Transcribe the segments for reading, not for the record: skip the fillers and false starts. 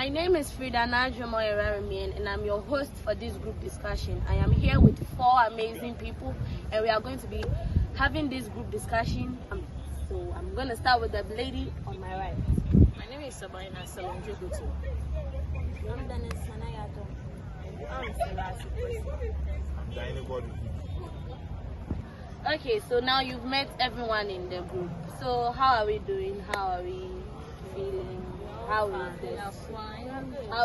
My name is Frida Najomo, and I'm your host for this group discussion. I am here with 4 amazing people, and we are going to be having this group discussion. So I'm going to start with the lady on my right. My name is Sabrina Salonjogutu. Okay, so now you've met everyone in the group. So how are we doing? How are we feeling? How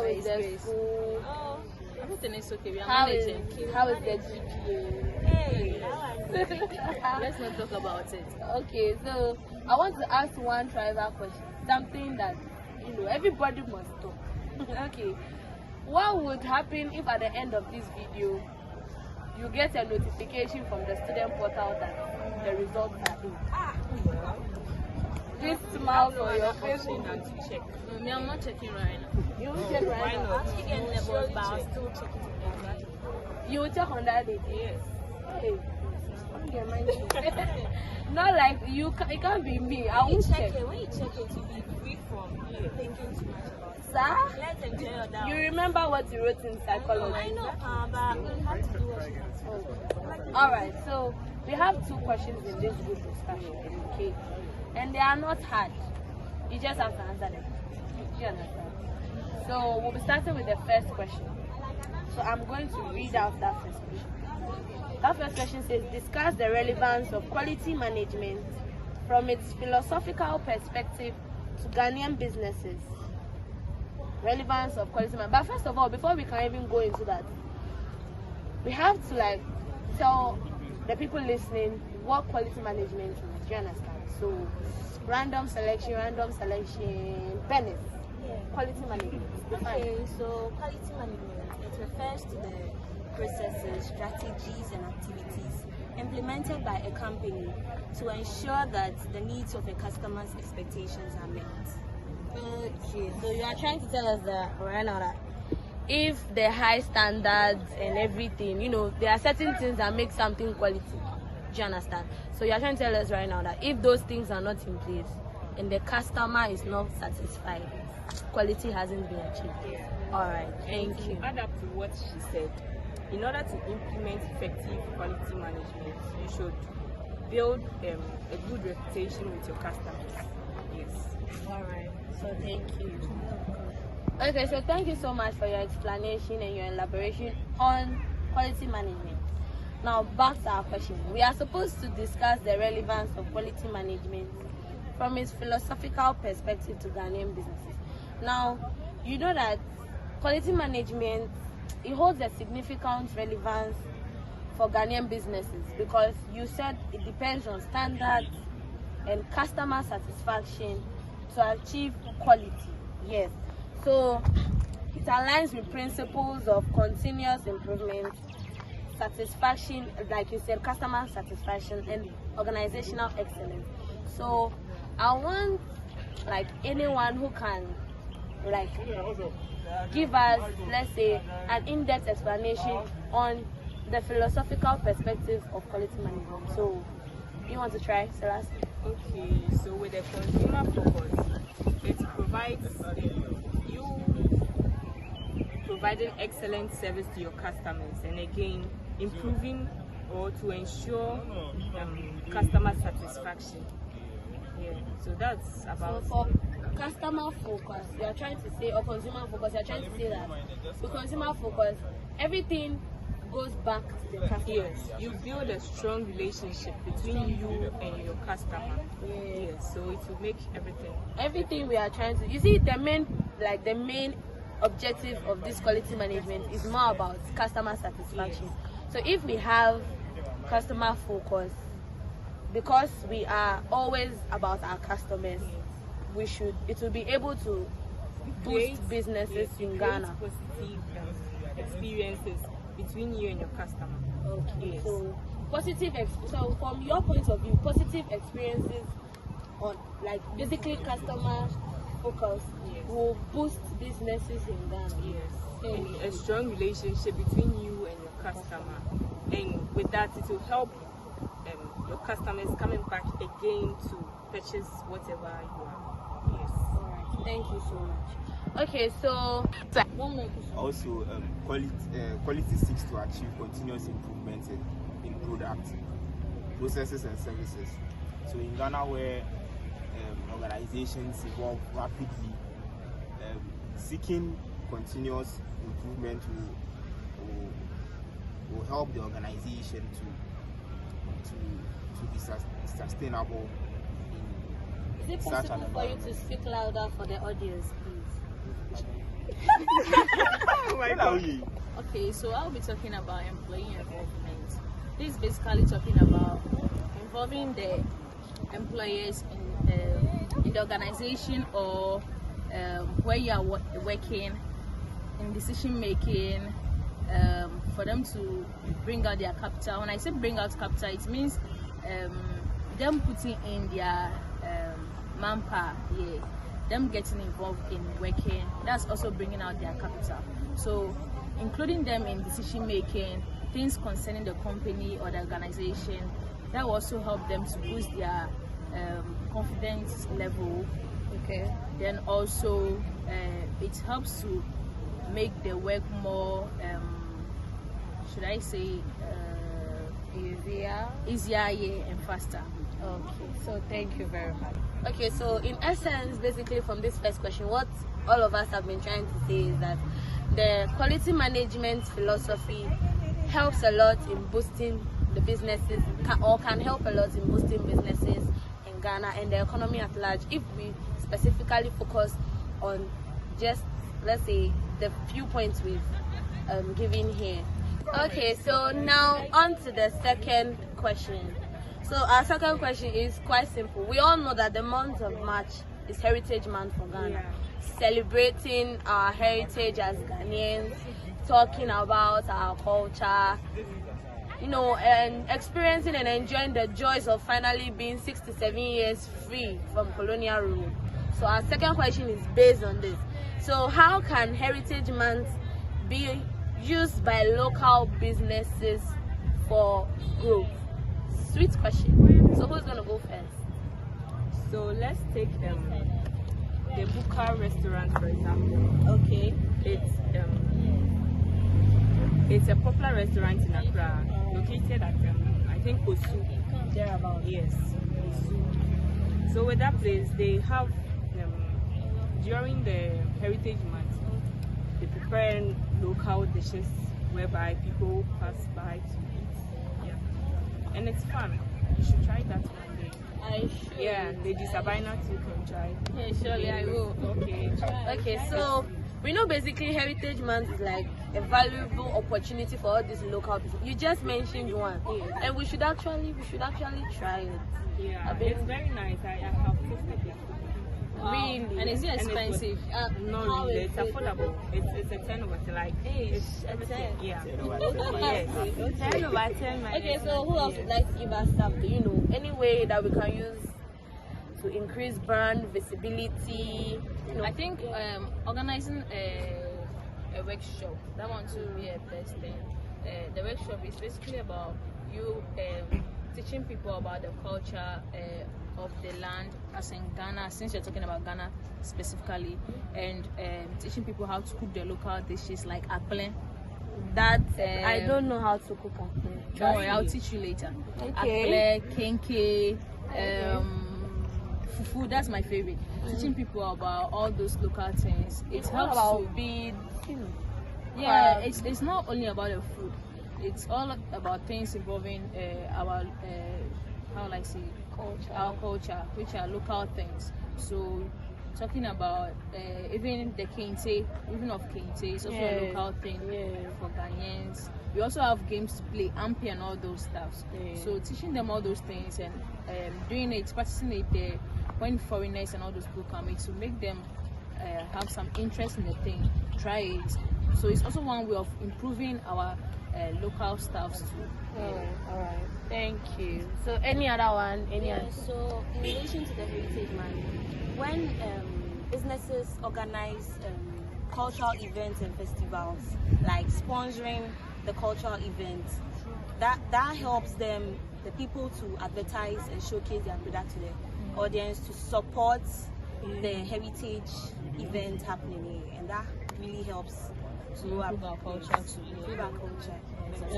is the school? Oh, everything is okay. We are How is managing. the GPA? Hey, let's not talk about it. Okay, so I want to ask one tribal question. Something that everybody must talk. Okay, what would happen if at the end of this video you get a notification from the student portal that the results are in? Please smile for your face. To check. No, me, I'm not checking right now. You will check right Why now. not? Actually getting the bus, but I'll still check it. You will check on that day. Yes. Hey. Not like it can't be me. I won't check. When you check it, you'll be free from thinking too much about it. Sir, Let's enjoy your doubt. you remember what you wrote in psychology? I know, but we have to do what you want. Alright, so we have 2 questions in this group discussion, okay? And they are not hard. You just have to answer them. Do you understand? So we'll be starting with the first question. So I'm going to read out that first question. That first question says, discuss the relevance of quality management from its philosophical perspective to Ghanaian businesses. Relevance of quality management. But first of all, before we can even go into that, we have to tell the people listening what quality management is. Do you understand? So random selection, Venice. Yeah. Quality management. Okay, so quality management, it refers to the processes, strategies, and activities implemented by a company to ensure that the needs of a customer's expectations are met. Okay, so you are trying to tell us that right now that if the high standards and everything, there are certain things that make something quality. Do you understand? So you are trying to tell us right now that if those things are not in place and the customer is not satisfied, quality hasn't been achieved. Alright, thank you. To add up to what she said, in order to implement effective quality management, you should build a good reputation with your customers. Yes. Alright, so thank you. Okay, so thank you so much for your explanation and your elaboration on quality management. Now back to our question. We are supposed to discuss the relevance of quality management from its philosophical perspective to Ghanaian businesses. Now, you know that quality management, it holds a significant relevance for Ghanaian businesses because you said it depends on standards and customer satisfaction to achieve quality. Yes. So it aligns with principles of continuous improvement, satisfaction, like you said, customer satisfaction, and organizational excellence. So I want anyone who can give us, let's say, an in-depth explanation on the philosophical perspective of quality management. So you want to try, Celeste? Okay, so with a consumer focus, it provides you providing excellent service to your customers, and again improving or to ensure customer satisfaction. Yeah, so that's about. So for customer focus, you are trying to say, or consumer focus, you are trying to say that with consumer focus, everything goes back to the customer. Yes, you build a strong relationship between you and your customer. Yes, so it will make Everything we are trying to. You see, the main objective of this quality management is more about customer satisfaction. Yes. So if we have customer focus, because we are always about our customers, it will be able to boost businesses in Ghana. Positive experiences between you and your customer. Okay. Yes. So from your point of view, positive experiences on basically customer focus will boost businesses in Ghana. Yes. And a strong relationship between you and your customer, and with that it will help your customers coming back again to purchase whatever you are. Yes. Alright, thank you so much. Okay, so one more question. Also, quality seeks to achieve continuous improvement in products, processes, and services. So in Ghana, where organizations evolve rapidly, seeking continuous improvement will help the organization to be sustainable Is it such an possible for you to environment. speak louder for the audience, please? Oh my God. Okay, so I'll be talking about employee involvement. This is basically talking about involving the employers in the organization or where you are working in decision making, for them to bring out their capital. When I say bring out capital, it means them putting in their manpower, them getting involved in working. That's also bringing out their capital. So including them in decision making, things concerning the company or the organization, that will also help them to boost their confidence level. Okay. Then also it helps to make the work more should I say easier and faster. Okay, so thank you very much. Okay, so in essence, basically from this first question, what all of us have been trying to say is that the quality management philosophy helps a lot in boosting the businesses, can help a lot in boosting businesses in Ghana and the economy at large, if we specifically focus on just, let's say, the few points we've given here. Okay, so now on to the second question. So our second question is quite simple. We all know that the month of March is Heritage Month for Ghana, celebrating our heritage as Ghanaians, talking about our culture, you know, and experiencing and enjoying the joys of finally being 67 years free from colonial rule. So our second question is based on this. So how can Heritage Month be used by local businesses for growth? Sweet question. So who's gonna go first? So let's take the Buka restaurant for example. Okay. It's a popular restaurant in Accra, located at I think Osu. Thereabout. Yes, Osu. So with that place, they have during the Heritage Month, they prepare local dishes whereby people pass by to eat. Yeah, and it's fun. You should try that one day. I should. Yeah, Lady Sabina too can try. Yeah, surely I will. Okay. Okay, so we know basically Heritage Month is like a valuable opportunity for all these local people. You just mentioned one, and we should actually try it. Yeah, it's very nice. I have tasted it. Wow. Really? And is it expensive? No, No, really. It's affordable. It's a 10 over like it's a 10. Yeah. 10 over 10. Yes. 10 over 10. Okay, so who else would like to give us stuff? Do you know any way that we can use to increase brand visibility? You know, I think organizing a workshop, that one to be a best thing. The workshop is basically about you teaching people about the culture of the land, as in Ghana, since you're talking about Ghana specifically, and teaching people how to cook the local dishes like akple. that I don't know how to cook akple. Don't worry, I'll teach you later. Okay. Akple, kenke, fufu, that's my favorite. Teaching people about all those local things. It helps about to beads, you know. yeah, it's not only about the food. It's all about things involving our how will I say our culture, which are local things. So talking about even the kente, even of kente, it's also a local thing for Ghanaians. We also have games to play, ampi and all those stuff. So teaching them all those things and doing it, practicing it there, when foreigners and all those people come in, to make them have some interest in the thing, try it. So it's also one way of improving our local staffs too. All right. Thank you. So any other one? So in relation to the Heritage Month, when businesses organize cultural events and festivals, like sponsoring the cultural events, that helps them, the people, to advertise and showcase their product to the audience, to support the heritage event happening here, and that really helps to improve our culture too. improve our culture.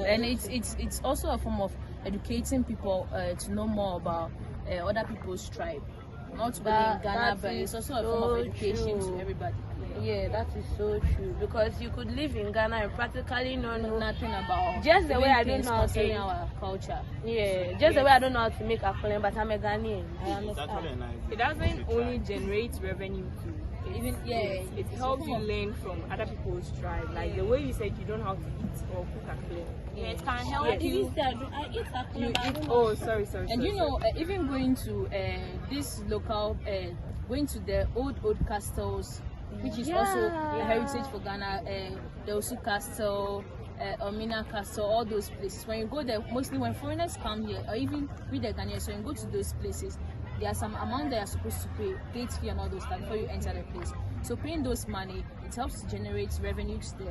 And it's also a form of educating people to know more about other people's tribe. Not only in Ghana, but it's also a form of education to everybody. Yeah, that is so true, because you could live in Ghana and practically know Nothing about just the way I don't things know how concerning to our culture. yeah, just the way I don't know how to make a calling, but I'm a Ghanaian. I It's understand. actually a nice. It doesn't only generate revenue too. Even It helps you learn from other people's tribe. Like the way you said, you don't know how to eat or cook a clean. Yeah, it can help I you. even said I eat a calling, but I don't know. Oh, sorry. and you know, even going to this local, going to the old castles, which is also a heritage for Ghana, the Osu Castle, Omina Castle, all those places. When you go there, mostly when foreigners come here, or even with the Ghanaians, when you go to those places, there are some amount they are supposed to pay, gate fee and all those stuff before you enter the place. So paying those money, it helps to generate revenue to the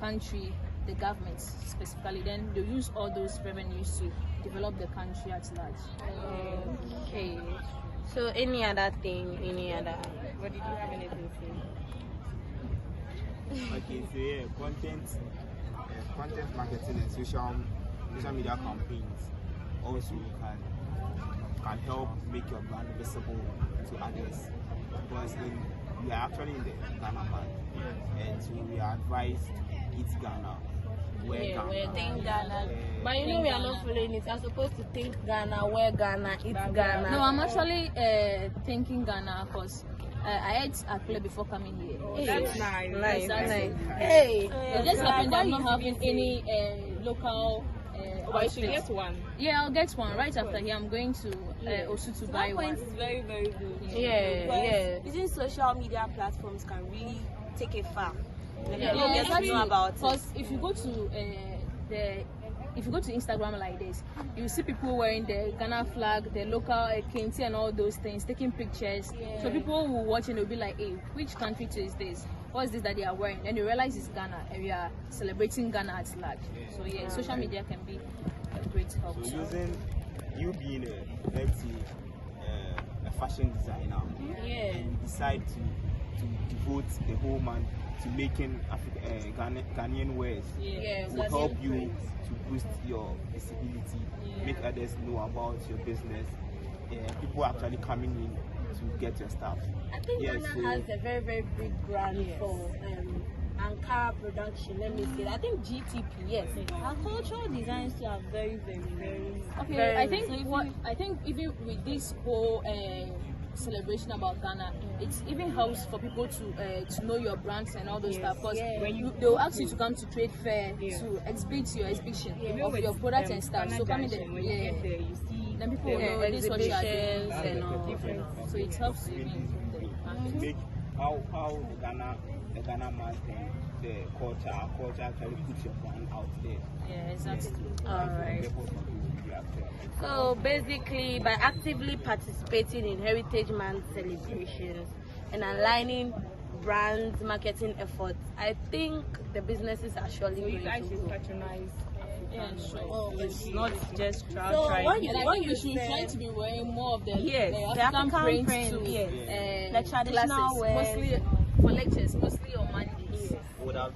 country, the government specifically. Then they use all those revenues to develop the country at large. Okay. So any other thing, any other? What did you have anything to say? Okay, so yeah, content marketing and social media campaigns also can help make your brand visible to others, because we are actually in the Ghana market, and so we are advised eat Ghana, wear Ghana. Think Ghana. But you know we are not following it. I'm supposed to think Ghana, wear Ghana, eat Ghana. No, I'm actually thinking Ghana because I ate a play before coming here. That's nice. Nice, That's nice. it. Hey, It just happened that I'm not having any local. But you should outfits. get one. Yeah, I'll get one right after here. I'm going to Osu to buy That one. point is very, very good. yeah. Because using social media platforms can really take it far. Like, Yeah, people get to know about it. Because if you go to if you go to Instagram like this, you see people wearing the Ghana flag, the local kente and all those things, taking pictures. So people will watch and they'll be like, hey, which country is this? What is this that they are wearing? And you realize it's Ghana and we are celebrating Ghana at large. So yeah, social media can be a great help. So using you being let's say a fashion designer, and you decide to devote the whole month to making Ghanaian wares, will help you to boost your visibility, make others know about your business. People actually coming in to get your stuff. I think Ghana has a very, very big brand for Ankara production. Let me say, I think GTP. Yes, Our cultural designs too are very, very, very. Okay, Very I think even with this whole celebration about Ghana, it even helps for people to know your brands and all those stuff. Because when they'll ask you to come to trade fair to exhibit your exhibition of your products and stuff. So coming there, when you get there, you see then people will know this is what you are doing. and all. So it helps to even improve the To market. make how the Ghana market and the culture, our culture actually puts your brand out there. Yeah, exactly. Alright. So basically, by actively participating in Heritage Month celebrations and aligning brands marketing efforts, I think the businesses are surely you going guys to should grow. patronize. Yeah, sure. It's not just So try. what you And I what think you we should said- try to be wearing more of the Yes, the African African prints print, to yes. the The traditional classes, wears. mostly for lectures, mostly on Mondays. Would have